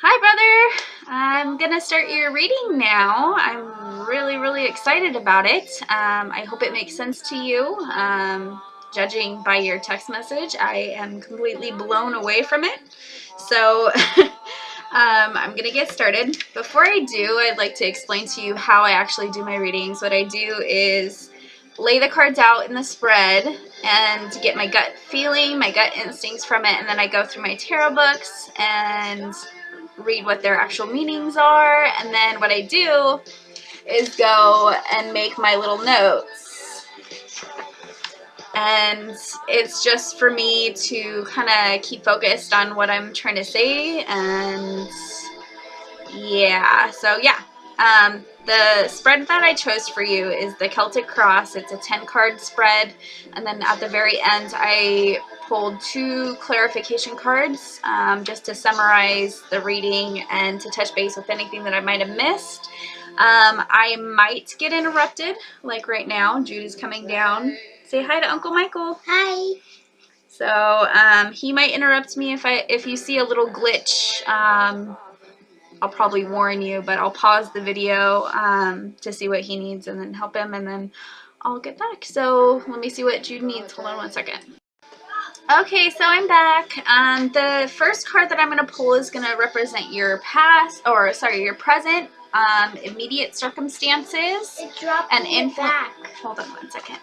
Hi, brother. I'm gonna start your reading now. I'm really excited about it. I hope it makes sense to you. Judging by your text message, I am completely blown away from it. So I'm gonna get started. Before I do, I'd like to explain to you how I actually do my readings. What I do is lay the cards out in the spread and get my gut feeling, my gut instincts from it, and then I go through my tarot books and read what their actual meanings are, and then what I do is go and make my little notes, and it's just for me to kind of keep focused on what I'm trying to say. And the spread that I chose for you is the Celtic Cross. It's a 10-card spread, and then at the very end I pulled 2 clarification cards just to summarize the reading and to touch base with anything that I might have missed. I might get interrupted, like right now. Judy's coming down. Say hi to Uncle Michael. Hi. So he might interrupt me if you see a little glitch. I'll probably warn you, but I'll pause the video to see what he needs and then help him, and then I'll get back. So let me see what Jude needs. Hold on one second. Okay, so I'm back. The first card that I'm going to pull is going to represent your your present, immediate circumstances, and back. Hold on one second.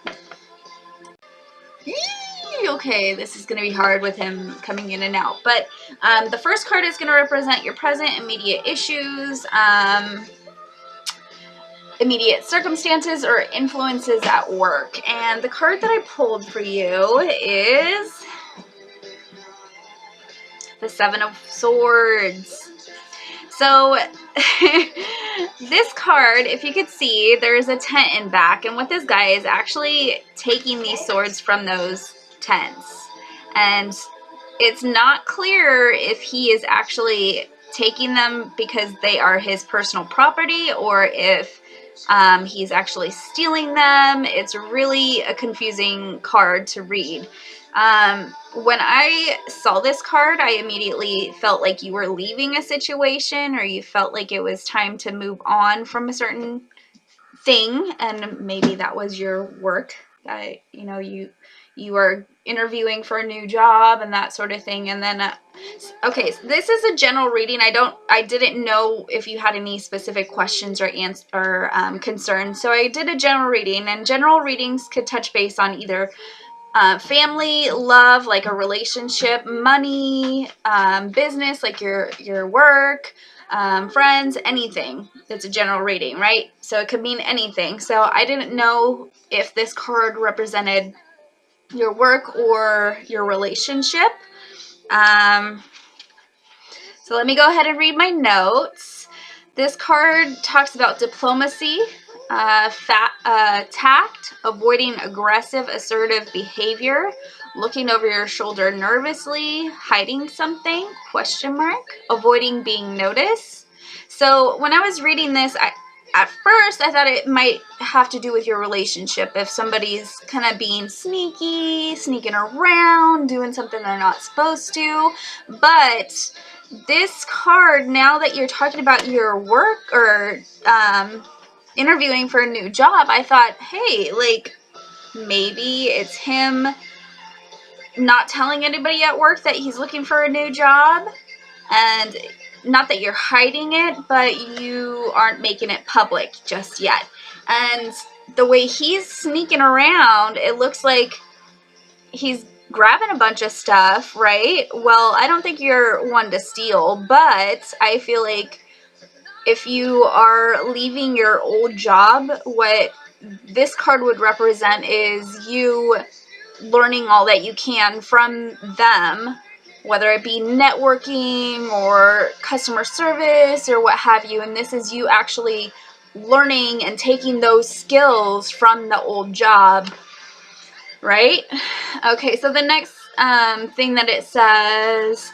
Okay, this is going to be hard with him coming in and out, but the first card is going to represent your present, immediate issues, immediate circumstances, or influences at work. And the card that I pulled for you is the Seven of Swords. So this card, if you could see, there's a tent in back, and what this guy is actually taking these swords from those tents, and it's not clear if he is actually taking them because they are his personal property, or if he's actually stealing them. It's really a confusing card to read. When I saw this card, I immediately felt like you were leaving a situation, or you felt like it was time to move on from a certain thing, and maybe that was your work. You are interviewing for a new job and that sort of thing. And then okay, so this is a general reading. I didn't know if you had any specific questions or concerns, so I did a general reading, and general readings could touch base on either family, love, like a relationship, money, business, like your work, friends, anything. It's a general reading, right? So it could mean anything. So I didn't know if this card represented your work or your relationship. So let me go ahead and read my notes. This card talks about diplomacy, tact, avoiding aggressive, assertive behavior, looking over your shoulder nervously, hiding something, avoiding being noticed. So when I was reading this, at first I thought it might have to do with your relationship. If somebody's kind of being sneaking around, doing something they're not supposed to. But this card, now that you're talking about your work or interviewing for a new job, I thought, hey, like, maybe it's him not telling anybody at work that he's looking for a new job, and not that you're hiding it, but you aren't making it public just yet. And the way he's sneaking around, it looks like he's grabbing a bunch of stuff, right? Well, I don't think you're one to steal, but I feel like if you are leaving your old job, what this card would represent is you learning all that you can from them, whether it be networking or customer service or what have you. And this is you actually learning and taking those skills from the old job, right? Okay, so the next thing that it says,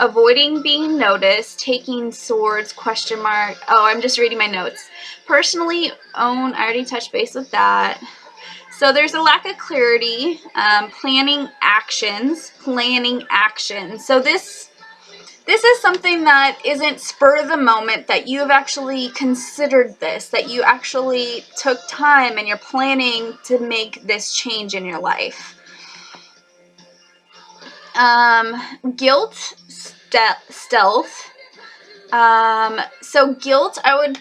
avoiding being noticed, taking swords, ? Oh, I'm just reading my notes. Personally own, I already touched base with that. So there's a lack of clarity, planning actions. So this this is something that isn't spur of the moment, that you've actually considered this, that you actually took time and you're planning to make this change in your life. Guilt, stealth. So guilt, I would,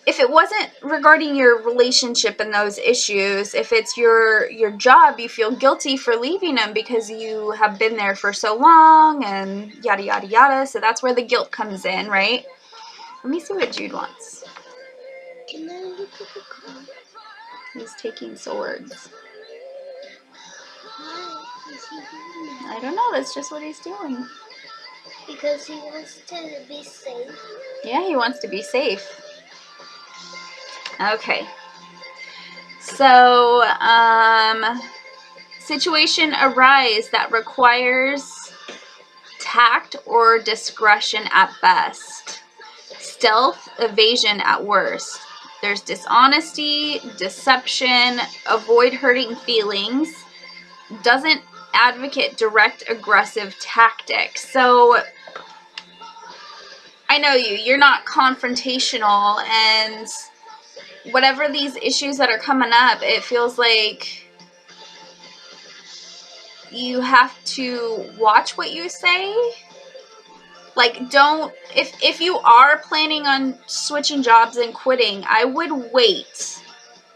if it wasn't regarding your relationship and those issues, if it's your job, you feel guilty for leaving them because you have been there for so long and yada, yada, yada. So that's where the guilt comes in, right? Let me see what Jude wants. Can I look at the card? He's taking swords. Why is he doing that? I don't know. That's just what he's doing. Because he wants to be safe. Yeah, he wants to be safe. Okay. So, situation arise that requires tact or discretion at best. Stealth, evasion at worst. There's dishonesty, deception, avoid hurting feelings, doesn't advocate direct aggressive tactics. So I know you're not confrontational, and whatever these issues that are coming up, it feels like you have to watch what you say. Like, don't, if you are planning on switching jobs and quitting, I would wait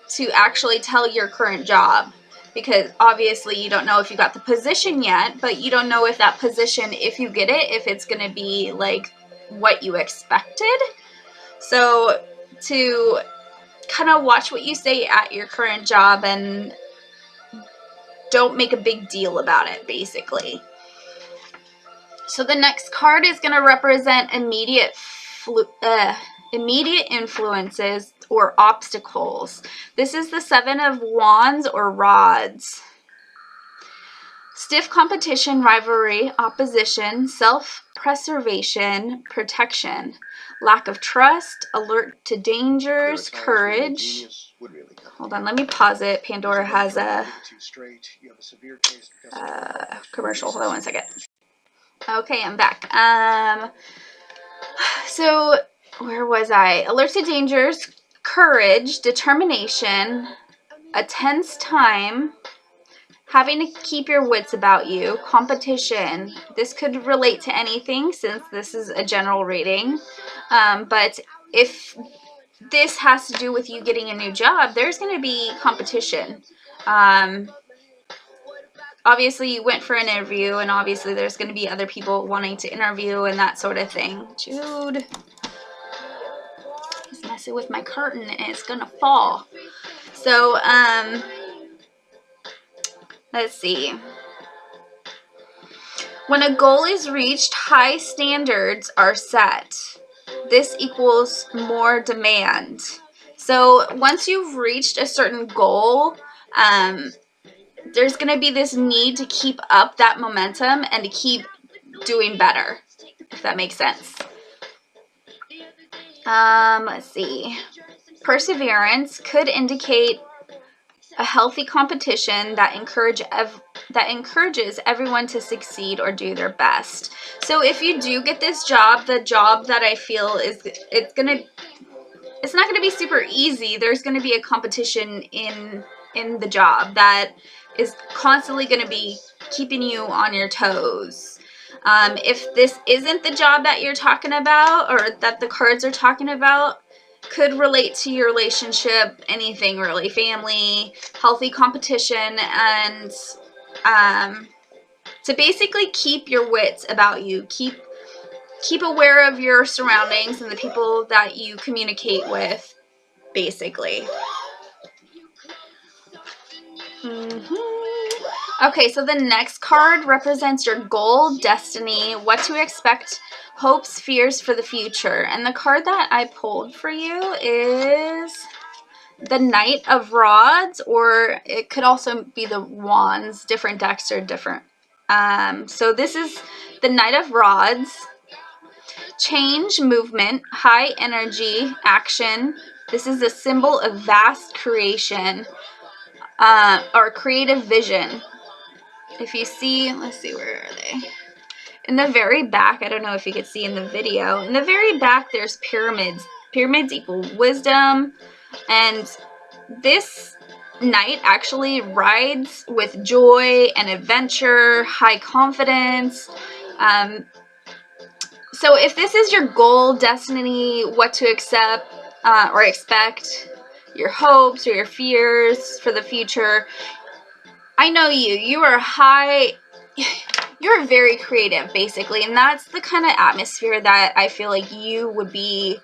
to actually tell your current job, because obviously you don't know if you got the position yet, but you don't know if that position, if you get it, if it's going to be like what you expected. So to kind of watch what you say at your current job and don't make a big deal about it, basically. So the next card is going to represent immediate influences or obstacles. This is the Seven of Wands or Rods. Stiff competition, rivalry, opposition, self-preservation, protection, lack of trust, alert to dangers, courage. Hold on, let me pause it. Pandora has a commercial. Hold on one second. Okay, I'm back. So where was I? Alert to dangers, courage, determination, a tense time, having to keep your wits about you, competition. This could relate to anything since this is a general reading. But if this has to do with you getting a new job, there's going to be competition. Obviously, you went for an interview, and obviously there's going to be other people wanting to interview and that sort of thing. Jude, he's messing with my curtain, and it's going to fall. So, let's see. When a goal is reached, high standards are set. This equals more demand. So once you've reached a certain goal, there's going to be this need to keep up that momentum and to keep doing better, if that makes sense. Let's see. Perseverance could indicate a healthy competition that encourages everyone to succeed or do their best. So if you do get this job, the job that I feel is it's not going to be super easy. There's going to be a competition in the job that is constantly going to be keeping you on your toes. If this isn't the job that you're talking about, or that the cards are talking about, could relate to your relationship, anything really, family, healthy competition, and to basically keep your wits about you, keep aware of your surroundings and the people that you communicate with, basically. Okay, so the next card represents your goal, destiny, what to expect, hopes, fears for the future. And the card that I pulled for you is the Knight of Rods, or it could also be the Wands. Different decks are different. So this is the Knight of Rods. Change, movement, high energy, action. This is a symbol of vast creation, or creative vision. If you see, let's see, where are they? in the very back, I don't know if you could see in the video, in the very back there's pyramids. Pyramids equal wisdom, and this knight actually rides with joy and adventure, high confidence. So if this is your goal, destiny, what to accept or expect, your hopes or your fears for the future, I know you are you're very creative basically, and that's the kind of atmosphere that I feel like you would be,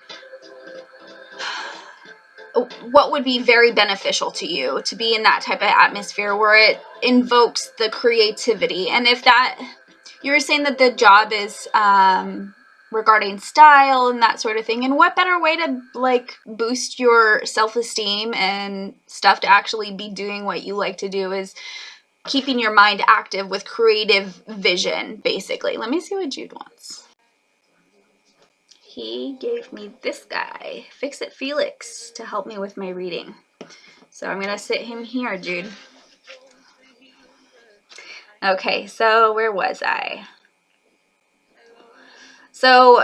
what would be very beneficial to you, to be in that type of atmosphere where it invokes the creativity. And if that, you were saying that the job is regarding style and that sort of thing, and what better way to like boost your self-esteem and stuff to actually be doing what you like to do is keeping your mind active with creative vision, basically. Let me see what Jude wants. He gave me this guy, Fix It Felix, to help me with my reading. So I'm gonna sit him here, Jude. Okay, so where was I? So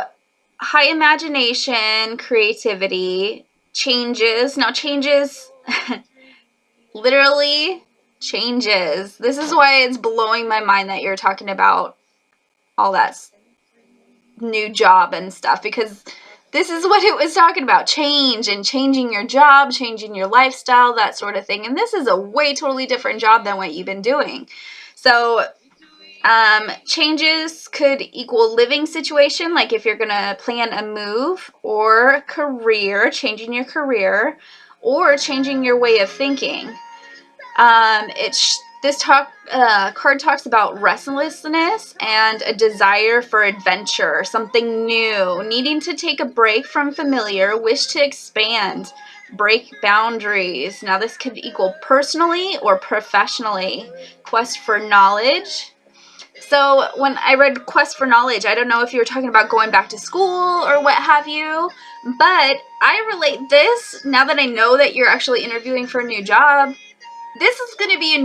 high imagination, creativity, changes. Now changes, literally changes. This is why it's blowing my mind that you're talking about all that new job and stuff, because this is what it was talking about. Change and changing your job, changing your lifestyle, that sort of thing. And this is a way totally different job than what you've been doing. So changes could equal living situation, like if you're gonna plan a move, or career, changing your career, or changing your way of thinking. This card talks about restlessness and a desire for adventure, something new, needing to take a break from familiar, wish to expand, break boundaries. Now this could equal personally or professionally, quest for knowledge. So when I read quest for knowledge, I don't know if you were talking about going back to school or what have you, but I relate this, now that I know that you're actually interviewing for a new job, this is going to be a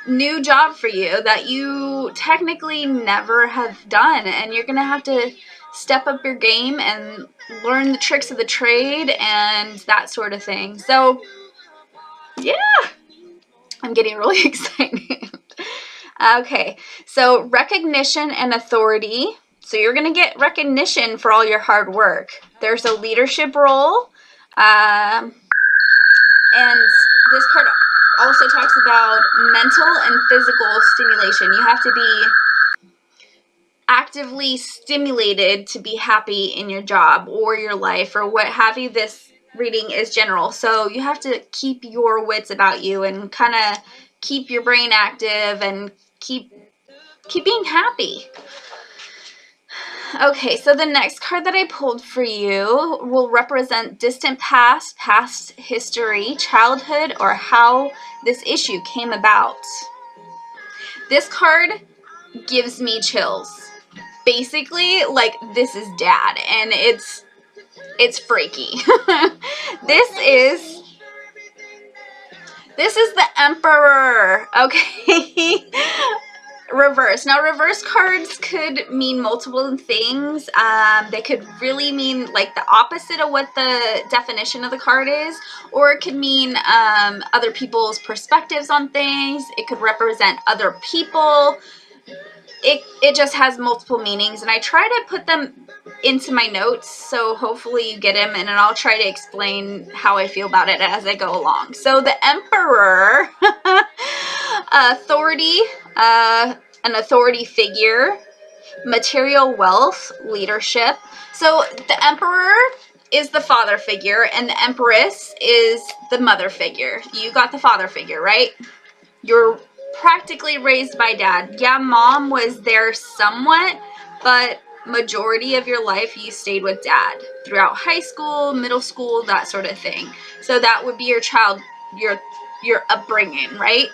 new job for you that you technically never have done, and you're going to have to step up your game and learn the tricks of the trade and that sort of thing. So yeah, I'm getting really excited. Okay, so recognition and authority. So you're going to get recognition for all your hard work. There's a leadership role, and this card also talks about mental and physical stimulation. You have to be actively stimulated to be happy in your job or your life or what have you. This reading is general, so you have to keep your wits about you and kind of keep your brain active and keep being happy. Okay, so the next card that I pulled for you will represent distant past, past history, childhood, or how this issue came about. This card gives me chills. Basically, like, this is Dad, and it's freaky. This is the Emperor, okay? Reverse. Now, reverse cards could mean multiple things. They could really mean like the opposite of what the definition of the card is, or it could mean other people's perspectives on things. It could represent other people. It just has multiple meanings, and I try to put them into my notes, so hopefully you get them, and then I'll try to explain how I feel about it as I go along. So the Emperor, authority, an authority figure, material wealth, leadership. So the Emperor is the father figure, and the Empress is the mother figure. You got the father figure, right? You're practically raised by Dad. Yeah, Mom was there somewhat, but majority of your life you stayed with Dad throughout high school, middle school, that sort of thing. So that would be your child, your upbringing, right?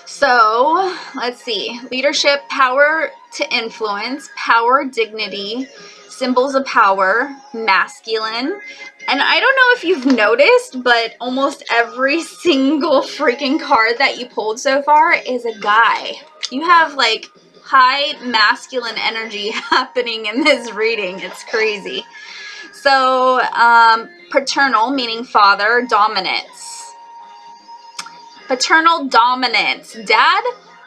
So let's see. Leadership, power to influence, power, dignity, symbols of power, masculine. And I don't know if you've noticed, but almost every single freaking card that you pulled so far is a guy. You have like high masculine energy happening in this reading. It's crazy. So, paternal, meaning father, dominance. Paternal dominance. Dad,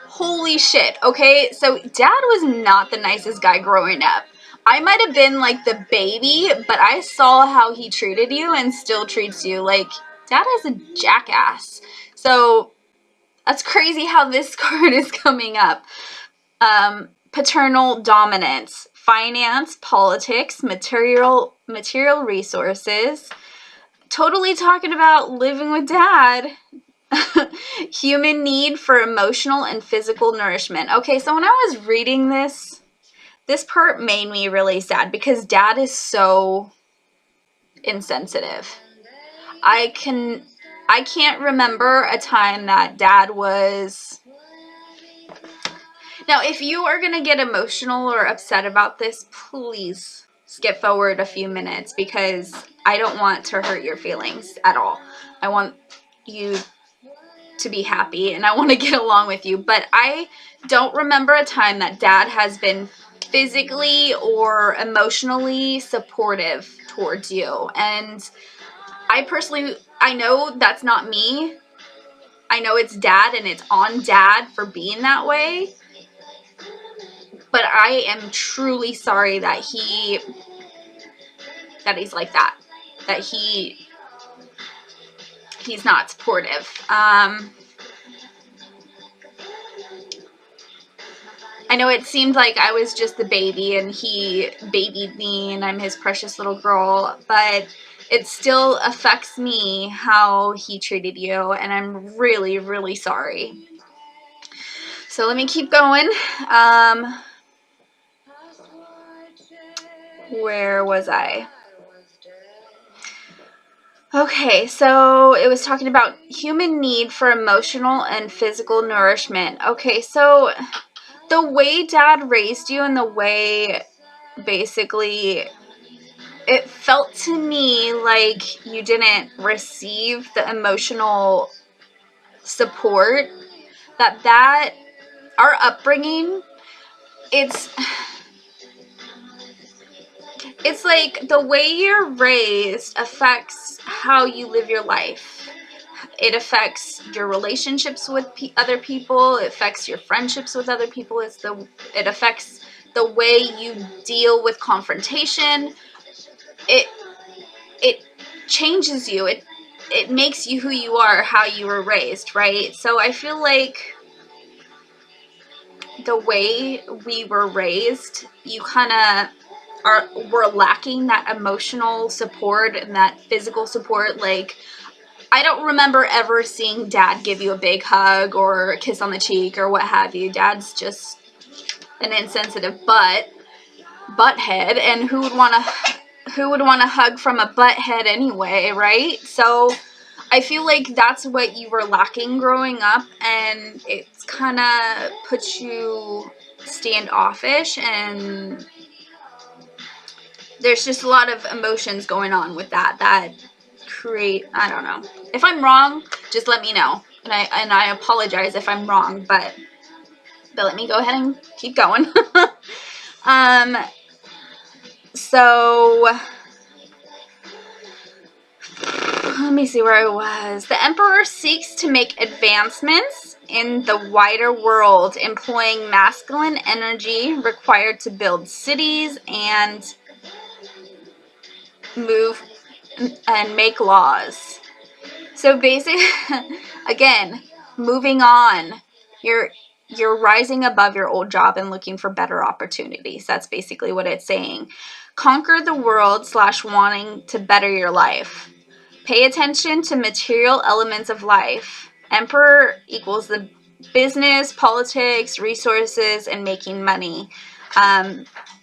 holy shit. Okay, so dad was not the nicest guy growing up. I might have been like the baby, but I saw how he treated you and still treats you. Like, dad is a jackass. So, that's crazy how this card is coming up. Paternal dominance. Finance, politics, material resources. Totally talking about living with dad. Human need for emotional and physical nourishment. Okay, so when I was reading this part made me really sad because dad is so insensitive. I can't remember a time that dad was... Now, if you are going to get emotional or upset about this, please skip forward a few minutes because I don't want to hurt your feelings at all. I want you to be happy and I want to get along with you. But I don't remember a time that dad has been physically or emotionally supportive towards you. And I know that's not me. I know it's dad and it's on dad for being that way. But I am truly sorry that he's like that. That he's not supportive. I know it seemed like I was just the baby and he babied me and I'm his precious little girl, but it still affects me how he treated you and I'm really, really sorry. So let me keep going. Where was I? Okay, so it was talking about human need for emotional and physical nourishment. Okay, so the way dad raised you and the way basically it felt to me like you didn't receive the emotional support that our upbringing, it's like the way you're raised affects how you live your life. It affects your relationships with other people. It affects your friendships with other people. It affects the way you deal with confrontation. It changes you. It makes you who you are, how you were raised, right? So I feel like the way we were raised, you kind of were lacking that emotional support and that physical support. Like, I don't remember ever seeing dad give you a big hug or a kiss on the cheek or what have you. Dad's just an insensitive butthead, and who would want to hug from a butthead anyway, right? So I feel like that's what you were lacking growing up, and it's kind of puts you standoffish, and there's just a lot of emotions going on with that create, I don't know. If I'm wrong, just let me know. And I apologize if I'm wrong, but let me go ahead and keep going. So let me see where I was. The Emperor seeks to make advancements in the wider world, employing masculine energy required to build cities and move and make laws. So basically, again, moving on. You're rising above your old job and looking for better opportunities. That's basically what it's saying. Conquer the world / wanting to better your life. Pay attention to material elements of life. Emperor equals the business, politics, resources, and making money.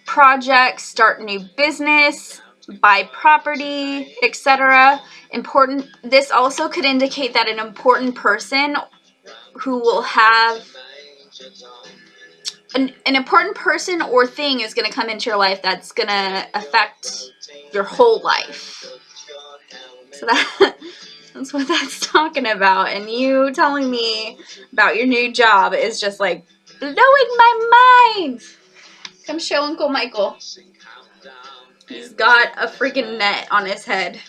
Projects, start new business, buy property, etc. Important. This also could indicate that an important person who will have an important person or thing is going to come into your life that's going to affect your whole life. So that's what that's talking about. And you telling me about your new job is just like blowing my mind. Come show Uncle Michael. He's got a freaking net on his head.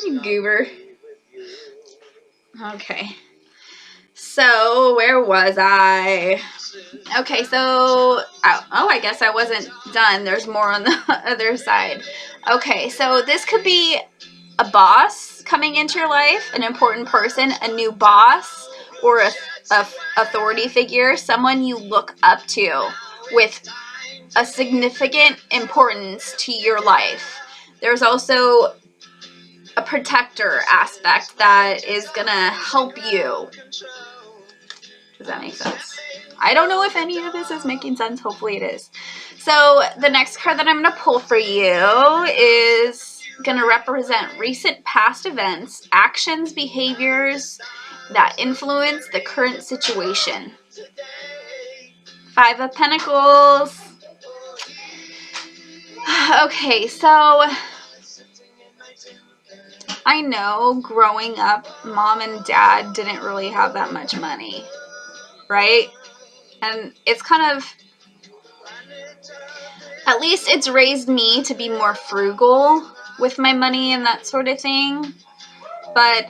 You goober. Okay. So, where was I? Okay, so, I guess I wasn't done. There's more on the other side. Okay, so this could be a boss coming into your life, an important person, a new boss, or a authority figure, someone you look up to with a significant importance to your life. There's also a protector aspect that is gonna help you. Does that make sense? I don't know if any of this is making sense. Hopefully it is. So the next card that I'm going to pull for you is going to represent recent past events, actions, behaviors that influence the current situation. 5 of Pentacles. Okay, so I know growing up, mom and dad didn't really have that much money, right? And it's kind of, at least it's raised me to be more frugal with my money and that sort of thing. But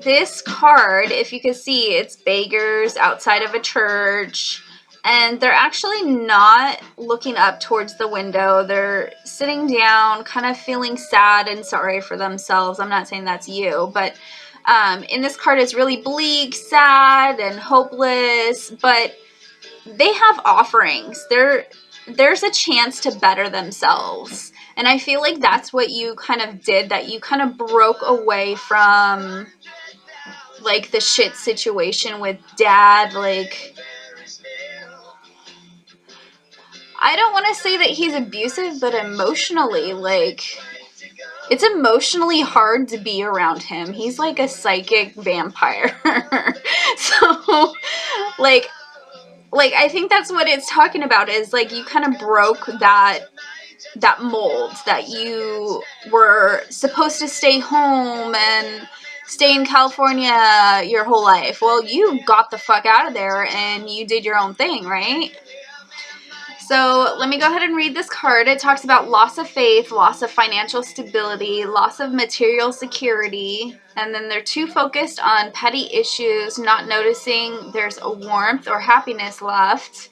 this card, if you can see, it's beggars outside of a church. And they're actually not looking up towards the window. They're sitting down, kind of feeling sad and sorry for themselves. I'm not saying that's you, but in this card it's really bleak, sad, and hopeless. But they have offerings. There's a chance to better themselves. And I feel like that's what you kind of did, that you kind of broke away from, like, the shit situation with dad. Like, I don't want to say that he's abusive, but emotionally, like, it's emotionally hard to be around him. He's like a psychic vampire. So, like, I think that's what it's talking about, is like you kind of broke that mold, that you were supposed to stay home and stay in California your whole life. Well, you got the fuck out of there and you did your own thing, right? So let me go ahead and read this card. It talks about loss of faith, loss of financial stability, loss of material security, and then they're too focused on petty issues, not noticing there's a warmth or happiness left.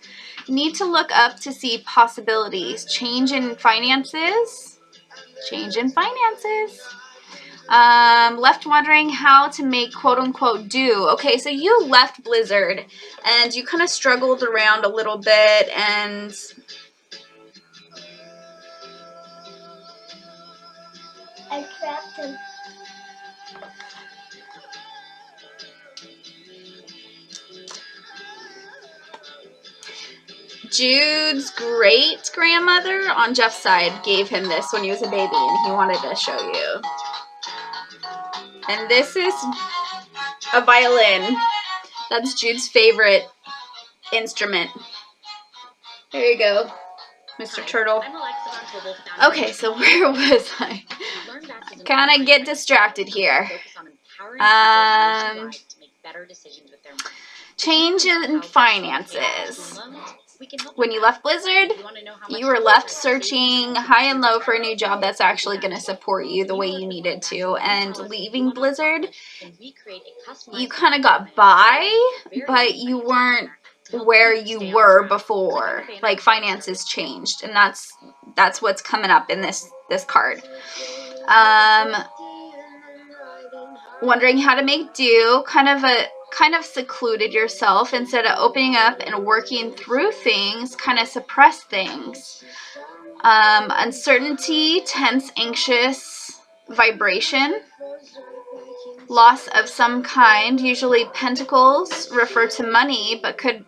Need to look up to see possibilities. Change in finances. Change in finances. Left wondering how to make quote-unquote do. Okay, so you left Blizzard and you kind of struggled around a little bit, and I trapped him. Jude's great-grandmother on Jeff's side gave him this when he was a baby, and he wanted to show you. And this is a violin. That's Jude's favorite instrument. There you go, Mr. Turtle. Okay, so where was I? Kind of get distracted here. Change in finances. When you left Blizzard, you were left searching high and low for a new job that's actually going to support you the way you needed to. And leaving Blizzard, you kind of got by, but you weren't where you were before. Like, finances changed, and that's what's coming up in this card. Wondering how to make do, kind of secluded yourself. Instead of opening up and working through things, kind of suppress things. Uncertainty, tense, anxious vibration. Loss of some kind. Usually pentacles refer to money, but could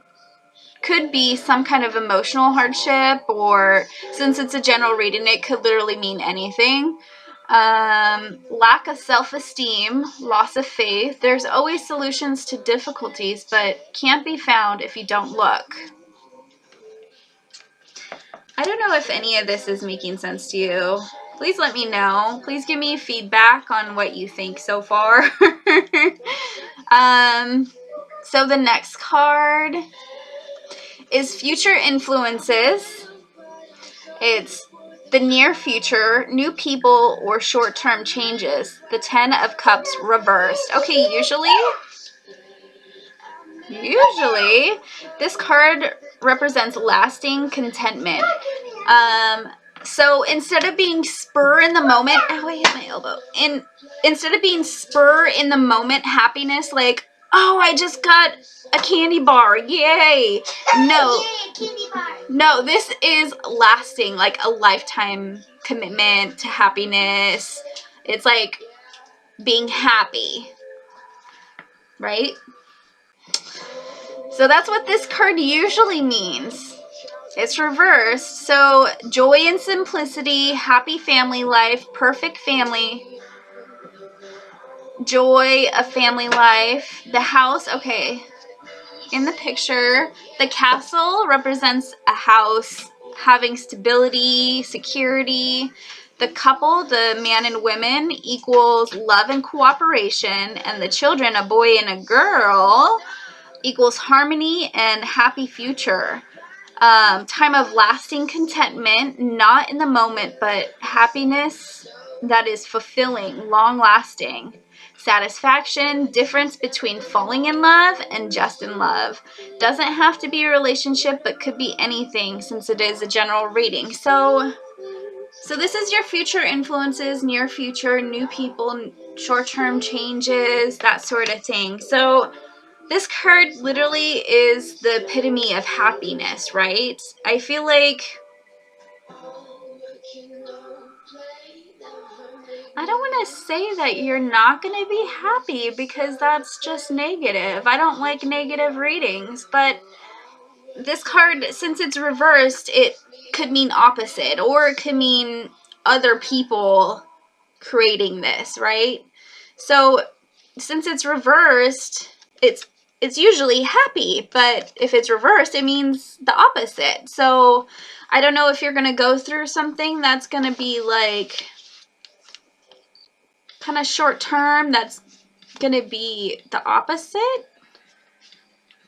be some kind of emotional hardship, or since it's a general reading, it could literally mean anything. Lack of self-esteem, loss of faith. There's always solutions to difficulties, but can't be found if you don't look. I don't know if any of this is making sense to you. Please let me know. Please give me feedback on what you think so far. So the next card is future influences. It's the near future, new people, or short-term changes. The 10 of Cups reversed. Okay, usually this card represents lasting contentment. So instead of being spur in the moment, oh, I hit my elbow. Instead of being spur in the moment happiness, like, oh, I just got a candy bar, yay. No, this is lasting, like a lifetime commitment to happiness. It's like being happy, right? So that's what this card usually means. It's reversed. So joy and simplicity, happy family life, perfect family, joy of family life. The house, okay, in the picture, the castle represents a house having stability, security. The couple, the man and women, equals love and cooperation. And the children, a boy and a girl, equals harmony and happy future. Time of lasting contentment, not in the moment, but happiness that is fulfilling, long-lasting. Satisfaction, difference between falling in love and just in love. Doesn't have to be a relationship, but could be anything since it is a general reading. So this is your future influences, near future, new people, short-term changes, that sort of thing. So this card literally is the epitome of happiness, right? I feel like I don't want to say that you're not going to be happy because that's just negative. I don't like negative readings, but this card, since it's reversed, it could mean opposite, or it could mean other people creating this, right? So since it's reversed, it's usually happy, but if it's reversed, it means the opposite. So I don't know if you're going to go through something that's going to be like kind of short term, that's going to be the opposite.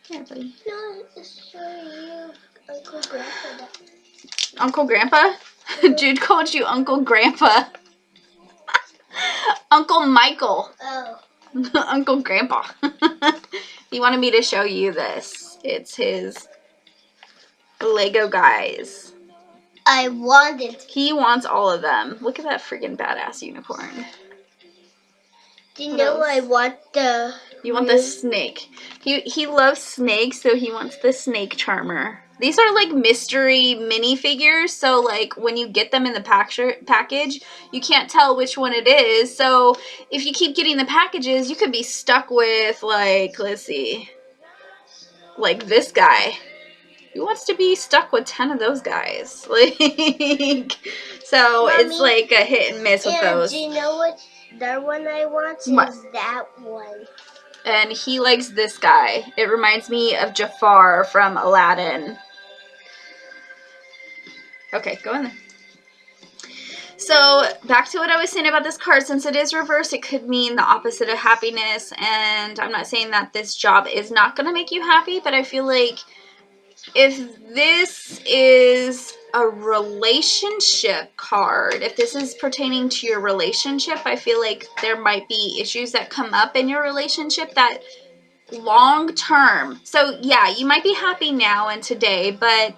Here, buddy. No, it's showing you Uncle Grandpa. Uncle Grandpa? Jude called you Uncle Grandpa. Uncle Michael. Oh. Uncle Grandpa. He wanted me to show you this. It's his Lego guys. I wanted. He wants all of them. Look at that freaking badass unicorn. Do you know I want the... You want the snake. He loves snakes, so he wants the snake charmer. These are like mystery minifigures, so like when you get them in the package, you can't tell which one it is. So if you keep getting the packages, you could be stuck with like, let's see, like this guy. Who wants to be stuck with 10 of those guys? Like, so Mommy, it's like a hit and miss with those. Do you know what the one I want is that one? And he likes this guy. It reminds me of Jafar from Aladdin. Okay, go in there. So, back to what I was saying about this card. Since it is reversed, it could mean the opposite of happiness. And I'm not saying that this job is not going to make you happy, but I feel like if this is a relationship card, if this is pertaining to your relationship, I feel like there might be issues that come up in your relationship that long term. So, yeah, you might be happy now and today, but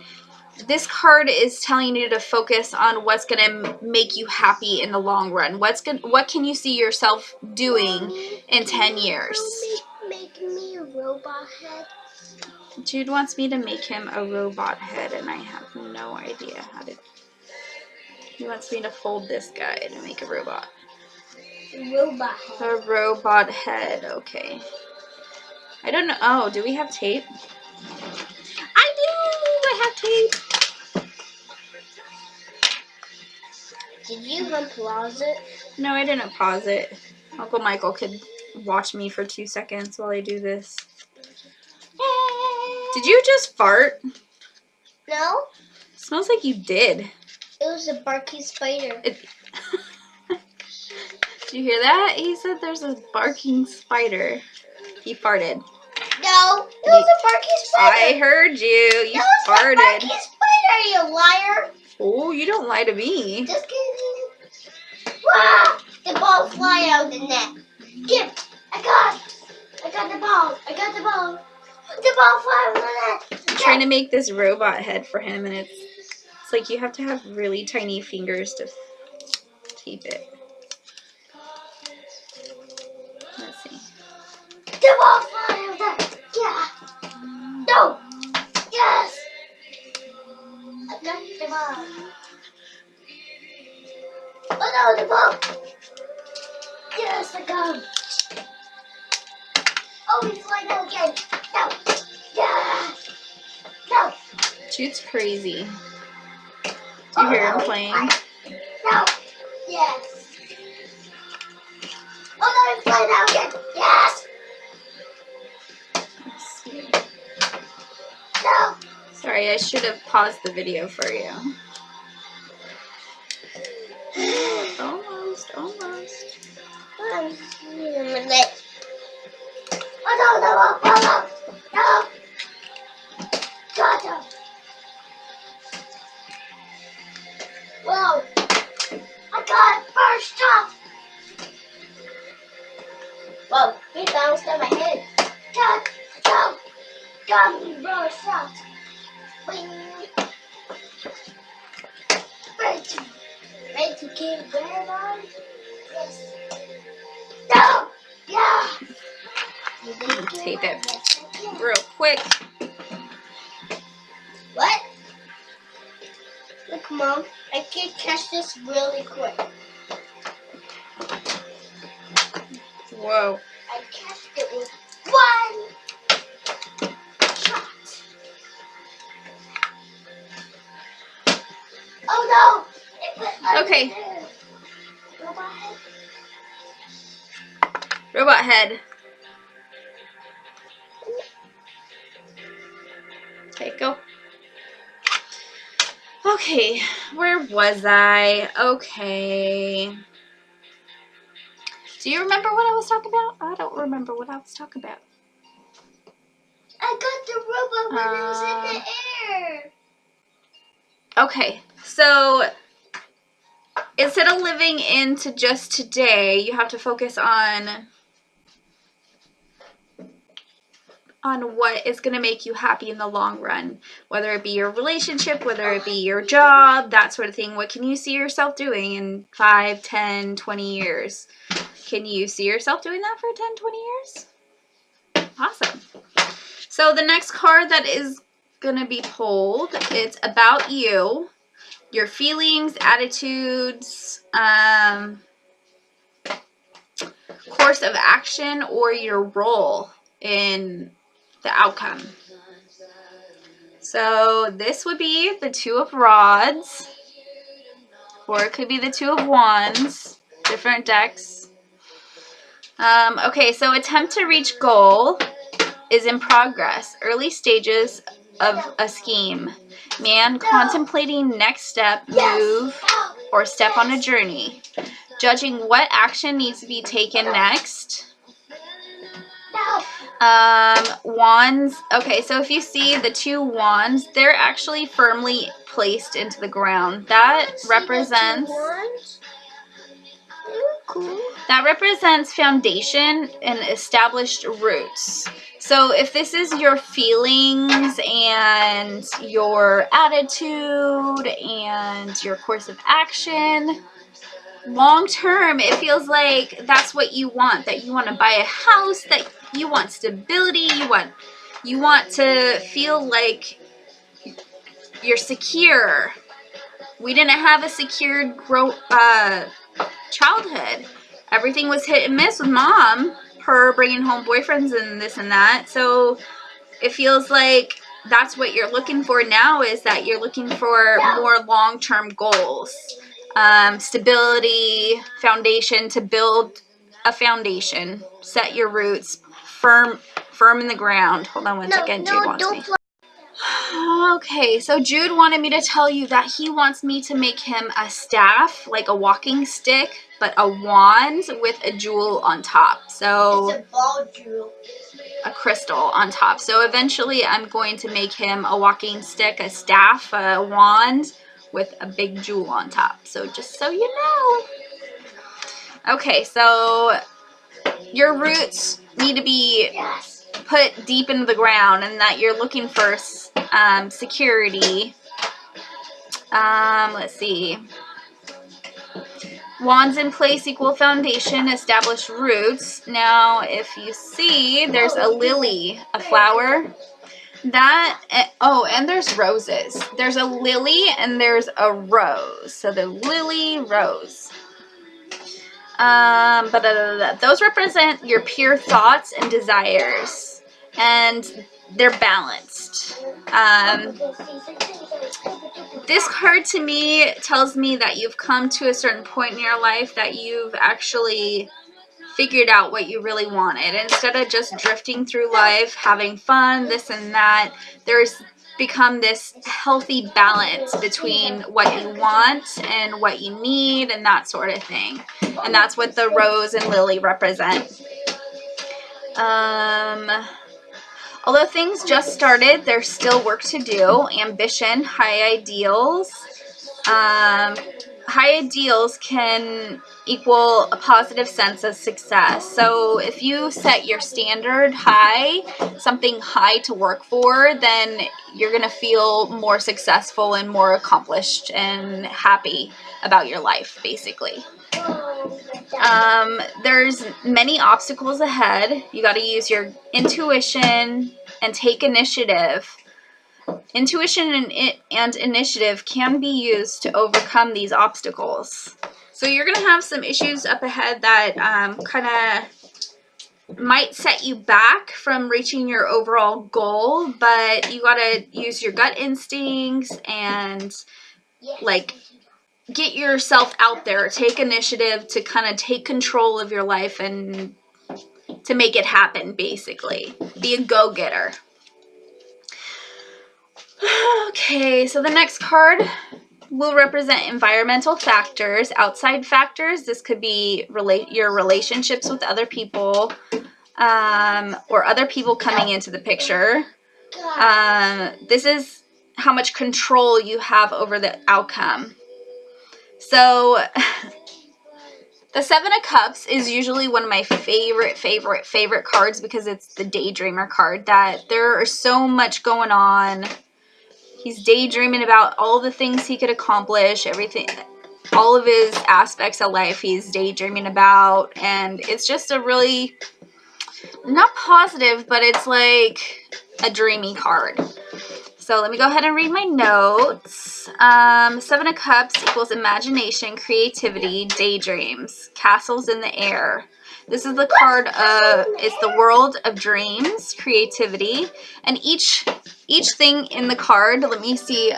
this card is telling you to focus on what's going to make you happy in the long run. What can you see yourself doing in 10 years? Make me a robot head. Jude wants me to make him a robot head, and I have no idea how to. He wants me to fold this guy to make a robot. Robot head. A robot head, okay. I don't know. Oh, do we have tape? I do! I have tape. Did you unpause it? No, I didn't pause it. Uncle Michael could watch me for 2 seconds while I do this. Did you just fart? No. Smells like you did. It was a barky spider. Did you hear that? He said there's a barking spider. He farted. No, it was a barking spider. I heard you. You farted. It was a barking spider, you liar. Oh, you don't lie to me. Just kidding. Wow! The ball fly out the net. Get! I got the ball. I got the ball. The ball fly out the net. I'm trying to make this robot head for him, and it's like you have to have really tiny fingers to tape it. Let's see. The ball fly out the net. Yeah. No. Yes. I got the ball. Oh no, the ball. Yes, I got him. Oh, he's flying out again. No. Yeah. No. Jude's crazy. Do you hear him playing? No. Yes. Oh no, he's flying out again. Yes. Let's see. No. Sorry, I should have paused the video for you. Almost. Wait a minute. Oh no. No. Got him. Whoa. I got it first shot. Whoa, he bounced on my head. Got me first shot. Ready to kill Grandma? Yes. No! Yeah! Tape it real quick. What? Look, Mom, I can catch this really quick. Whoa. I catched it with one shot. Oh no! Okay. Robot head. Robot head. Okay, go. Okay, where was I? Okay. Do you remember what I was talking about? I don't remember what I was talking about. I got the robot when it was in the air. Okay, so instead of living into just today, you have to focus on what is going to make you happy in the long run, whether it be your relationship, whether it be your job, that sort of thing. What can you see yourself doing in 5, 10, 20 years? Can you see yourself doing that for 10, 20 years? Awesome. So the next card that is going to be pulled, it's about you, your feelings, attitudes, course of action, or your role in the outcome. So this would be the Two of Rods, or it could be the Two of Wands, different decks. Okay, so attempt to reach goal is in progress, early stages of a scheme. Man contemplating next step, move, or step on a journey. Judging what action needs to be taken next. Wands. Okay, so if you see the two wands, they're actually firmly placed into the ground. That represents foundation and established roots. So if this is your feelings and your attitude and your course of action, long term, it feels like that's what you want, that you want to buy a house, that you want stability, you want to feel like you're secure. We didn't have a secured childhood. Everything was hit and miss with Mom, her bringing home boyfriends and this and that. So it feels like that's what you're looking for now, is that you're looking for more long-term goals. Stability, foundation, to build a foundation, set your roots firm in the ground. Hold on one second. Jude wants me. Okay, so Jude wanted me to tell you that he wants me to make him a staff, like a walking stick, but a wand with a jewel on top. So It's a ball jewel. a crystal on top. So eventually I'm going to make him a walking stick, a staff, a wand with a big jewel on top. So just so you know. Okay, so your roots need to be Yes. put deep into the ground, and that you're looking for security. Let's see. Wands in place equal foundation, established roots. Now, if you see, there's a lily, a flower. And there's roses. There's a lily and there's a rose. So the lily, rose. Those represent your pure thoughts and desires, and they're balanced. This card to me tells me that you've come to a certain point in your life that you've actually figured out what you really wanted. Instead of just drifting through life, having fun, this and that, there's become this healthy balance between what you want and what you need and that sort of thing. And that's what the rose and lily represent. Although things just started, there's still work to do. Ambition, high ideals. High ideals can equal a positive sense of success. So if you set your standard high, something high to work for, then you're going to feel more successful and more accomplished and happy about your life, basically. There's many obstacles ahead. You got to use your intuition and take initiative. Intuition and initiative can be used to overcome these obstacles. So you're going to have some issues up ahead that kind of might set you back from reaching your overall goal, but you got to use your gut instincts and like get yourself out there, take initiative to kind of take control of your life and to make it happen, basically. Be a go-getter. Okay, so the next card will represent environmental factors, outside factors. This could be your relationships with other people, or other people coming into the picture. This is how much control you have over the outcome. So the Seven of Cups is usually one of my favorite cards because it's the daydreamer card, that there is so much going on. He's daydreaming about all the things he could accomplish, everything, all of his aspects of life he's daydreaming about, and it's just a really, not positive, but it's like a dreamy card. So let me go ahead and read my notes. Seven of Cups equals imagination, creativity, daydreams, castles in the air. This is the card of, it's the world of dreams, creativity, and each thing in the card, let me see,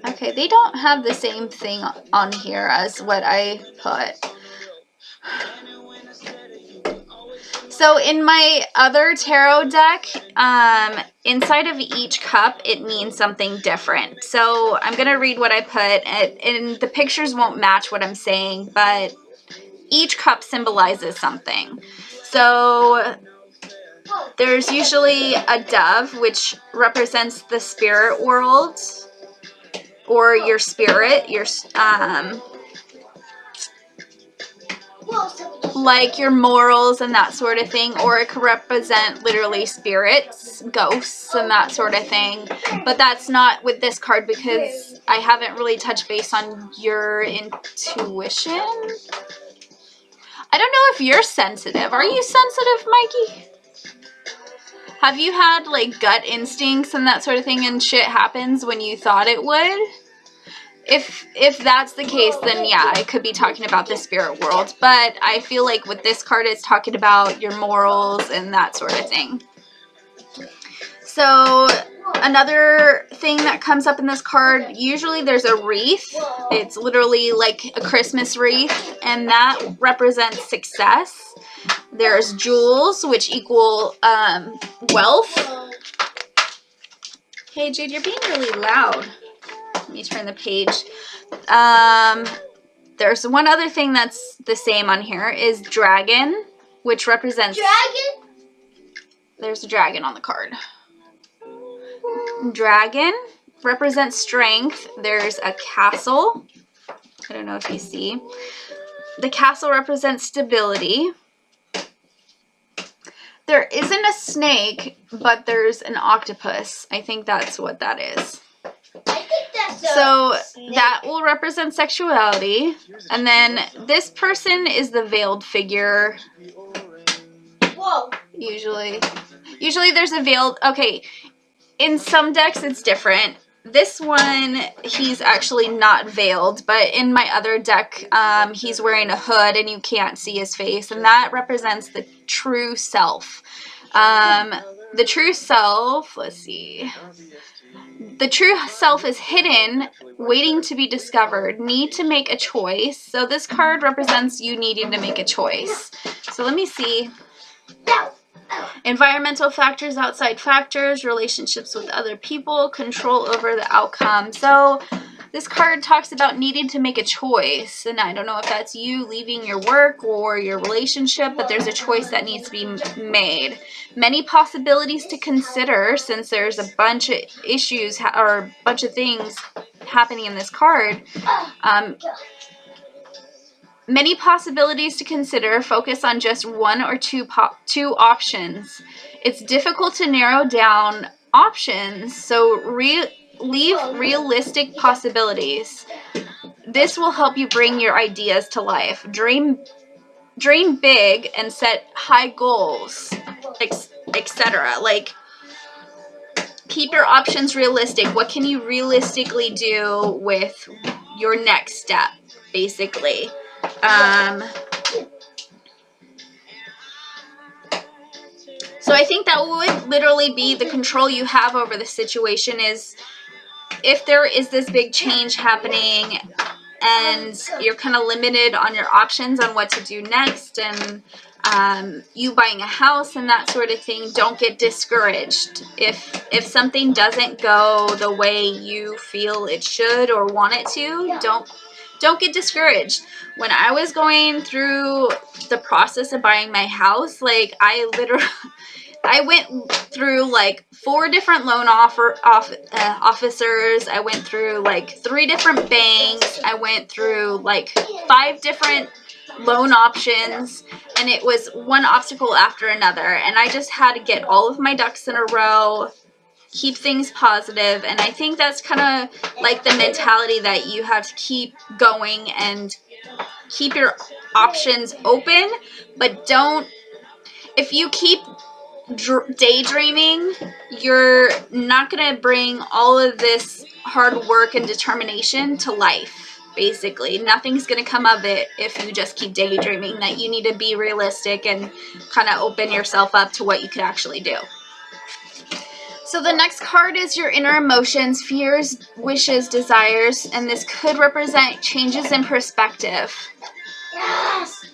okay, they don't have the same thing on here as what I put. So in my other tarot deck, inside of each cup, it means something different. So I'm going to read what I put, and the pictures won't match what I'm saying, but each cup symbolizes something. So there's usually a dove, which represents the spirit world, or your spirit, your like your morals and that sort of thing, or it could represent literally spirits, ghosts, and that sort of thing. But that's not with this card because I haven't really touched base on your intuition. I don't know if you're sensitive. Are you sensitive, Mikey? Have you had like gut instincts and that sort of thing and shit happens when you thought it would? If that's the case, then yeah, I could be talking about the spirit world. But I feel like with this card, it's talking about your morals and that sort of thing. So another thing that comes up in this card, usually there's a wreath. It's literally like a Christmas wreath, and that represents success. There's jewels, which equal wealth. Hey, Jude, you're being really loud. Let me turn the page. There's one other thing that's the same on here is dragon, which represents... Dragon? There's a dragon on the card. Dragon represents strength. There's a castle. I don't know if you see. The castle represents stability. There isn't a snake, but there's an octopus. I think that's what that is. I think that's a So snake. that will represent sexuality. And then this person is the veiled figure. Whoa. Usually there's a veiled... Okay, in some decks it's different. This one, he's actually not veiled, but in my other deck, he's wearing a hood and you can't see his face, and that represents the true self. The true self, let's see. The true self is hidden, waiting to be discovered, need to make a choice. So this card represents you needing to make a choice. So let me see. No. Environmental factors, outside factors, relationships with other people, control over the outcome. So this card talks about needing to make a choice. And I don't know if that's you leaving your work or your relationship, but there's a choice that needs to be made. Many possibilities to consider, since there's a bunch of issues or a bunch of things happening in this card. Many possibilities to consider. Focus on just one or two options. It's difficult to narrow down options, so leave realistic possibilities. This will help you bring your ideas to life. Dream big and set high goals, etc. Like, keep your options realistic. What can you realistically do with your next step, basically? So I think that would literally be the control you have over the situation, is if there is this big change happening and you're kind of limited on your options on what to do next, and you buying a house and that sort of thing, don't get discouraged. If something doesn't go the way you feel it should or want it to, don't get discouraged. When I was going through the process of buying my house, like, I went through like 4 different loan officers. I went through like 3 different banks. I went through like 5 different loan options, and it was one obstacle after another. And I just had to get all of my ducks in a row, keep things positive, and I think that's kind of like the mentality that you have to keep going and keep your options open, but don't, if you keep daydreaming, you're not going to bring all of this hard work and determination to life. Basically, nothing's going to come of it if you just keep daydreaming. That you need to be realistic and kind of open yourself up to what you could actually do. So the next card is your inner emotions, fears, wishes, desires, and this could represent changes in perspective. Yes.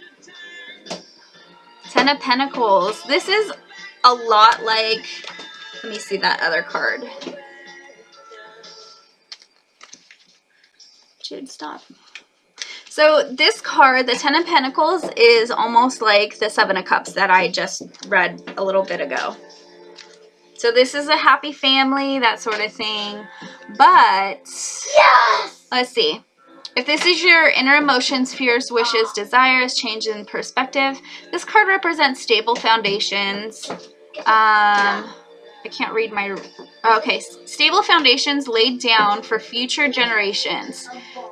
10 of Pentacles. This is a lot like, let me see that other card. Jude, stop. So this card, the 10 of Pentacles, is almost like the 7 of Cups that I just read a little bit ago. So this is a happy family, that sort of thing. But, Yes. let's see. If this is your inner emotions, fears, wishes, desires, change in perspective, this card represents stable foundations. I can't read my... Okay, stable foundations laid down for future generations.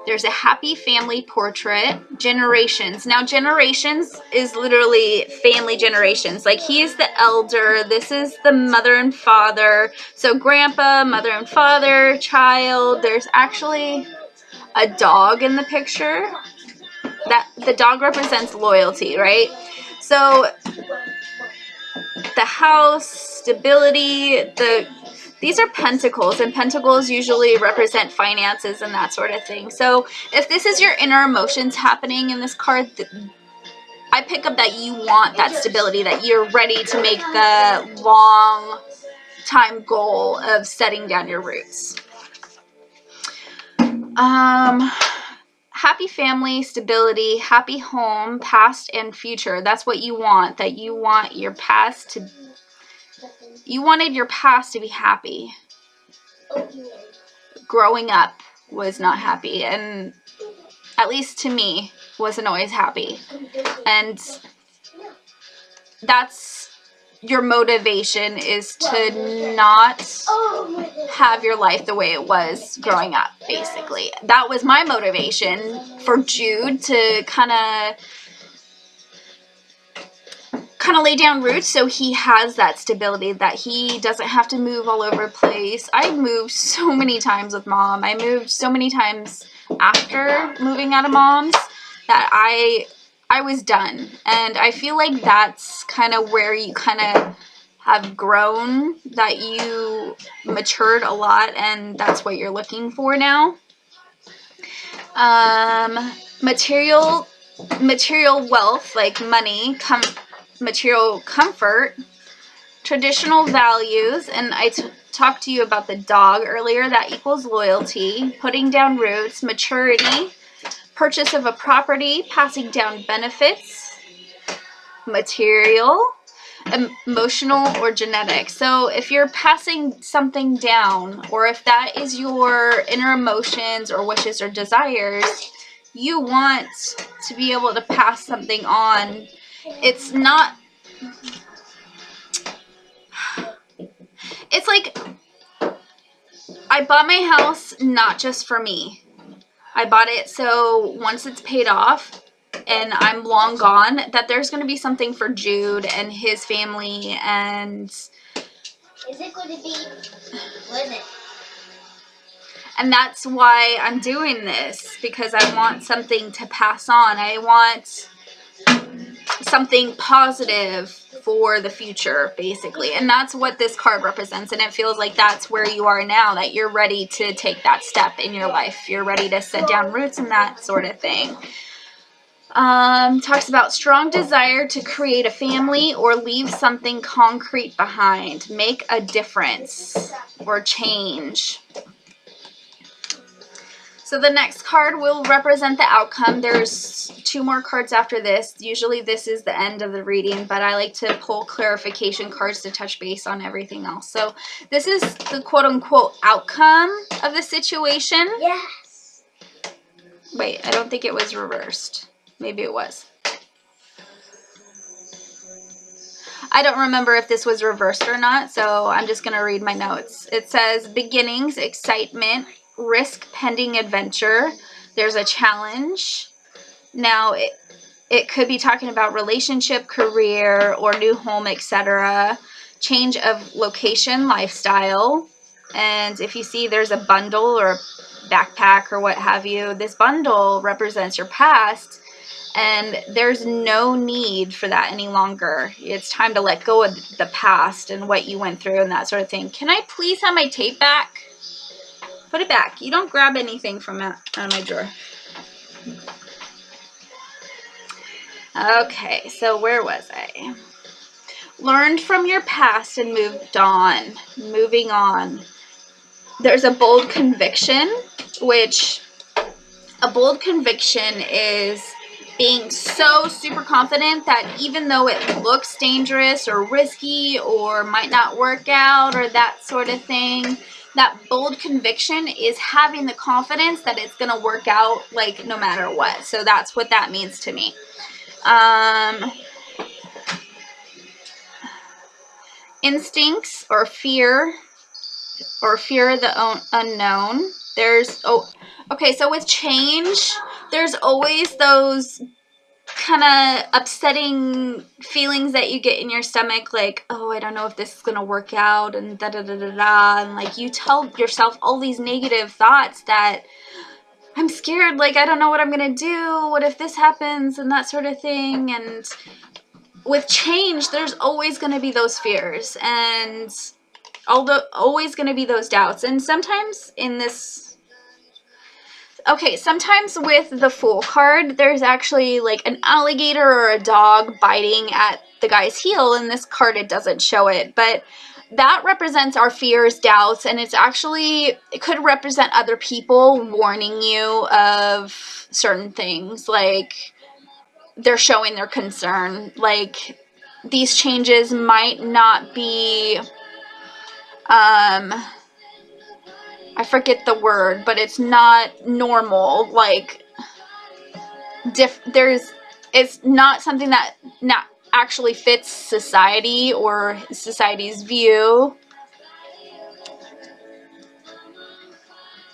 There's a happy family portrait. Generations. Now, generations is literally family generations. Like, he is the elder. This is the mother and father. So, grandpa, mother and father, child. There's actually a dog in the picture. That the dog represents loyalty, right? So, the house, stability, these are pentacles, and pentacles usually represent finances and that sort of thing. So if this is your inner emotions happening in this card, I pick up that you want that stability, that you're ready to make the long time goal of setting down your roots. Happy family, stability, happy home, past and future. That's what you want. That you want your past to, you wanted your past to be happy. Growing up was not happy, and at least to me, wasn't always happy. And that's your motivation, is to not have your life the way it was growing up, basically. That was my motivation for Jude, to kind of lay down roots so he has that stability, that he doesn't have to move all over the place. I moved so many times with Mom. I moved so many times after moving out of Mom's that I was done. And I feel like that's kind of where you kind of have grown, that you matured a lot, and that's what you're looking for now. Material wealth, like money, material comfort, traditional values, and I talked to you about the dog earlier. That equals loyalty, putting down roots, maturity, purchase of a property, passing down benefits, material, emotional, or genetic. So if you're passing something down, or if that is your inner emotions or wishes or desires, you want to be able to pass something on. It's not, it's like, I bought my house not just for me. I bought it so once it's paid off and I'm long gone, that there's going to be something for Jude and his family. And is it going to be with it? And that's why I'm doing this, because I want something to pass on. I want something positive for the future, basically. And that's what this card represents. And it feels like that's where you are now, that you're ready to take that step in your life. You're ready to set down roots and that sort of thing. Talks about strong desire to create a family or leave something concrete behind. Make a difference or change. So the next card will represent the outcome. There's 2 more cards after this. Usually this is the end of the reading, but I like to pull clarification cards to touch base on everything else. So this is the quote-unquote outcome of the situation. Yes. Wait, I don't think it was reversed. Maybe it was. I don't remember if this was reversed or not, so I'm just going to read my notes. It says beginnings, excitement, risk pending adventure. There's a challenge. Now it could be talking about relationship, career, or new home, etc. Change of location, lifestyle. And if you see there's a bundle or a backpack or what have you, this bundle represents your past, and there's no need for that any longer. It's time to let go of the past and what you went through and that sort of thing. Can I please have my tape back? Put it back. You don't grab anything from out of my drawer. Okay, so where was I? Learned from your past and moved on. Moving on. There's a bold conviction, which a bold conviction is being so super confident that even though it looks dangerous or risky or might not work out or that sort of thing, that bold conviction is having the confidence that it's going to work out, like, no matter what. So that's what that means to me. Instincts or fear of the unknown. Okay, so with change, there's always those kind of upsetting feelings that you get in your stomach, like, oh, I don't know if this is gonna work out, and da-da-da-da-da, and like you tell yourself all these negative thoughts that I'm scared, like I don't know what I'm gonna do, what if this happens, and that sort of thing. And with change, there's always gonna be those fears, and always gonna be those doubts. And sometimes in this, okay, sometimes with the Fool card, there's actually like an alligator or a dog biting at the guy's heel. In this card, it doesn't show it. But that represents our fears, doubts, and it could represent other people warning you of certain things, like they're showing their concern, like these changes might not be, I forget the word, but it's not normal, like, it's not something that not actually fits society or society's view.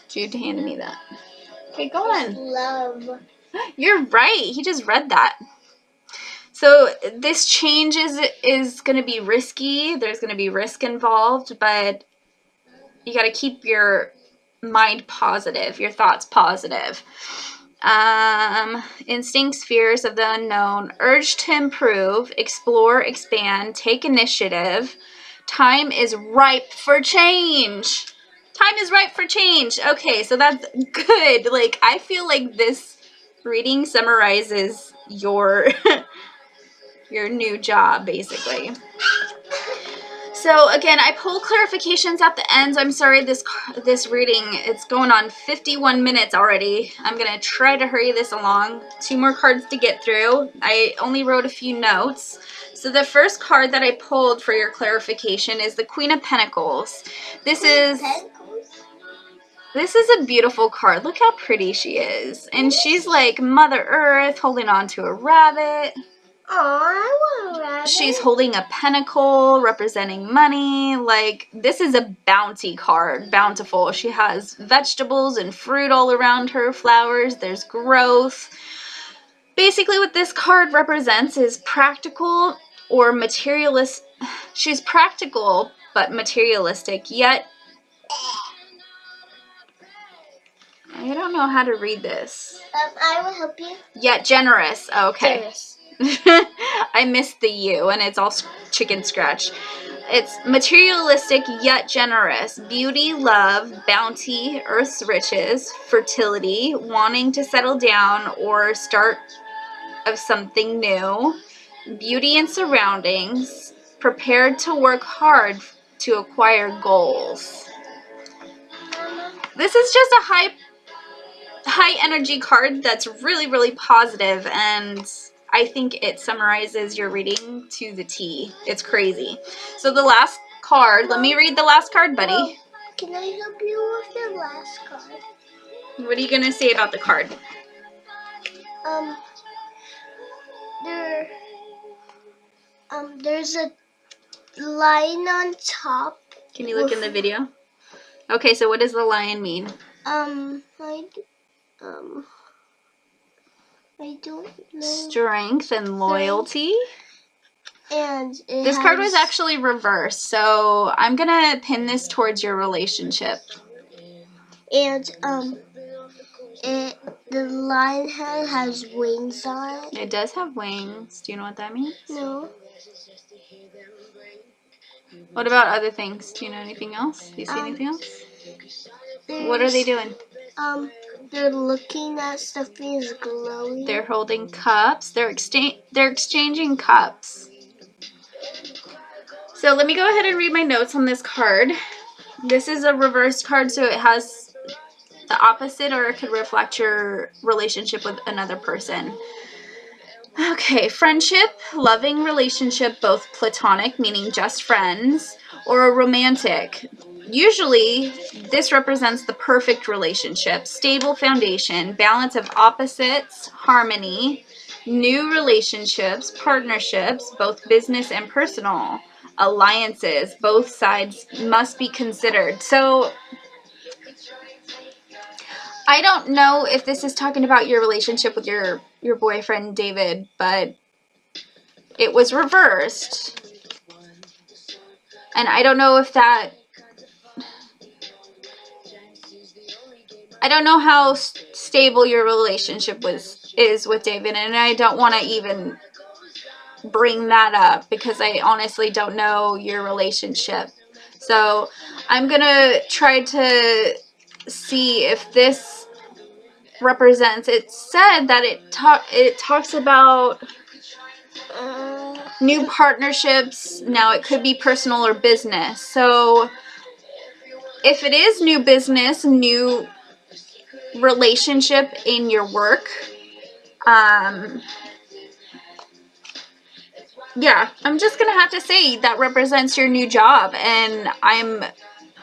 Jude handed me that. Okay, go on. Love. You're right. He just read that. So this change is going to be risky. There's going to be risk involved, but you got to keep your mind positive, your thoughts positive. Instincts, fears of the unknown, urge to improve, explore, expand, take initiative. Time is ripe for change. Time is ripe for change. Okay, so that's good. Like, I feel like this reading summarizes your your new job, basically. So again, I pulled clarifications at the ends. I'm sorry, this reading, it's going on 51 minutes already. I'm going to try to hurry this along. 2 more cards to get through. I only wrote a few notes. So the first card that I pulled for your clarification is the Queen of Pentacles. This is a beautiful card. Look how pretty she is. And she's like Mother Earth holding on to a rabbit. Aw, I want a rabbit. She's holding a pentacle representing money. Like, this is a bounty card. Bountiful. She has vegetables and fruit all around her. Flowers. There's growth. Basically, what this card represents is practical or materialist. She's practical but materialistic, yet I don't know how to read this. I will help you. Yet generous. Okay. Generous. I missed the U, and it's all chicken scratch. It's materialistic yet generous. Beauty, love, bounty, earth's riches, fertility, wanting to settle down or start of something new. Beauty and surroundings. Prepared to work hard to acquire goals. This is just a high energy card that's really, really positive, and I think it summarizes your reading to the T. It's crazy. So the last card, let me read the last card, buddy. Can I help you with the last card? What are you going to say about the card? There's a line on top. Can you look in the video? Okay, so what does the lion mean? I don't know. Strength and loyalty. And this card was actually reversed, so I'm gonna pin this towards your relationship. And the lion head has wings on it. It does have wings. Do you know what that means? No. What about other things? Do you know anything else? Do you see anything else? What are they doing? They're looking at stuff that's glowing. They're holding cups. They're exchanging cups. So let me go ahead and read my notes on this card. This is a reverse card, so it has the opposite, or it could reflect your relationship with another person. Okay, friendship, loving relationship, both platonic, meaning just friends, or a romantic. Usually, this represents the perfect relationship, stable foundation, balance of opposites, harmony, new relationships, partnerships, both business and personal, alliances, both sides must be considered. So, I don't know if this is talking about your relationship with your boyfriend, David, but it was reversed. And I don't know if that... I don't know how stable your relationship is with David, and I don't want to even bring that up because I honestly don't know your relationship. So I'm going to try to see if this represents... It said that it talks about New partnerships. Now it could be personal or business. So if it is new business, new relationship in your work, yeah, I'm just gonna have to say that represents your new job, and I'm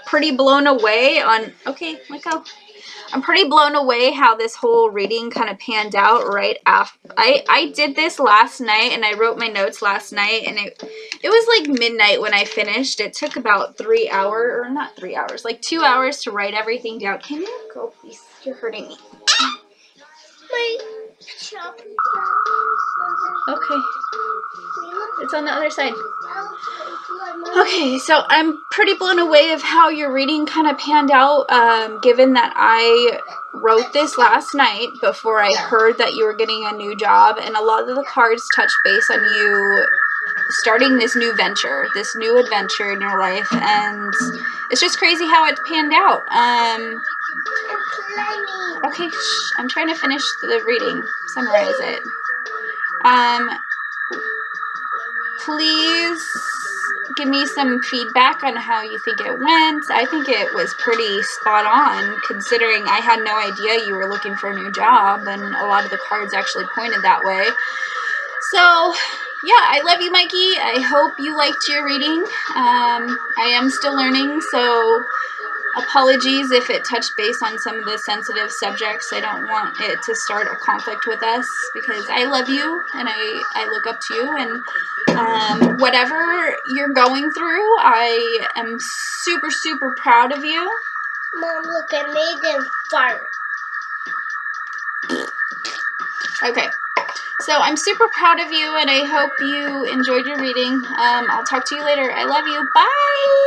pretty blown away on, okay, let go. I'm pretty blown away how this whole reading kind of panned out right after. I did this last night, and I wrote my notes last night, and it was like midnight when I finished. It took about 3 hours, or not 3 hours, like 2 hours to write everything down. Can you go, please? You're hurting me. My shop. Okay. It's on the other side. Okay, so I'm pretty blown away of how your reading kind of panned out, given that I wrote this last night before I heard that you were getting a new job, and a lot of the cards touch base on you starting this new venture, this new adventure in your life, and it's just crazy how it panned out. Okay, shh, I'm trying to finish the reading, summarize it. Please give me some feedback on how you think it went. I think it was pretty spot on, considering I had no idea you were looking for a new job, and a lot of the cards actually pointed that way. So, yeah, I love you, Mikey. I hope you liked your reading. I am still learning, so apologies if it touched base on some of the sensitive subjects. I don't want it to start a conflict with us, because I love you and I look up to you, and whatever you're going through, I am super, super proud of you. Mom, look, I made them fart. Okay. So I'm super proud of you, and I hope you enjoyed your reading. I'll talk to you later. I love you. Bye!